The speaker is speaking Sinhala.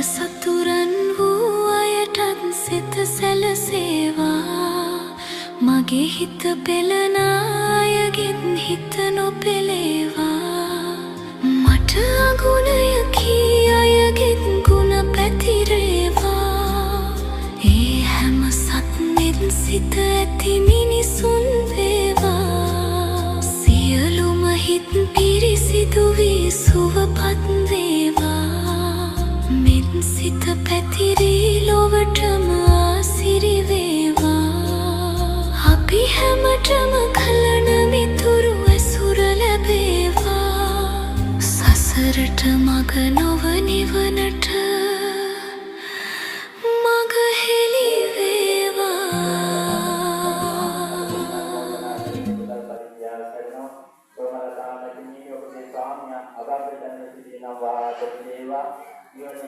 සතුරන් වූ අයටත් සිත සැලසේවා මගේ හිත පෙළන අයගෙත් හිත නොපෙළේවා මට අගුණය කී අයගෙත් ගුණ පැතිරේවා ඒ හැම සත්නෙත් සිත ඇති මිනිසුන් වේවා සියලුම හිත් පිරිසිදු වී සුවපත් වේවා සිත පැතිරී ලොවටම ආසිරි වේවා අපි හැමටම කලන මිතුරු ඇසුර ලැබේවා සසරට මග නොව නිවනට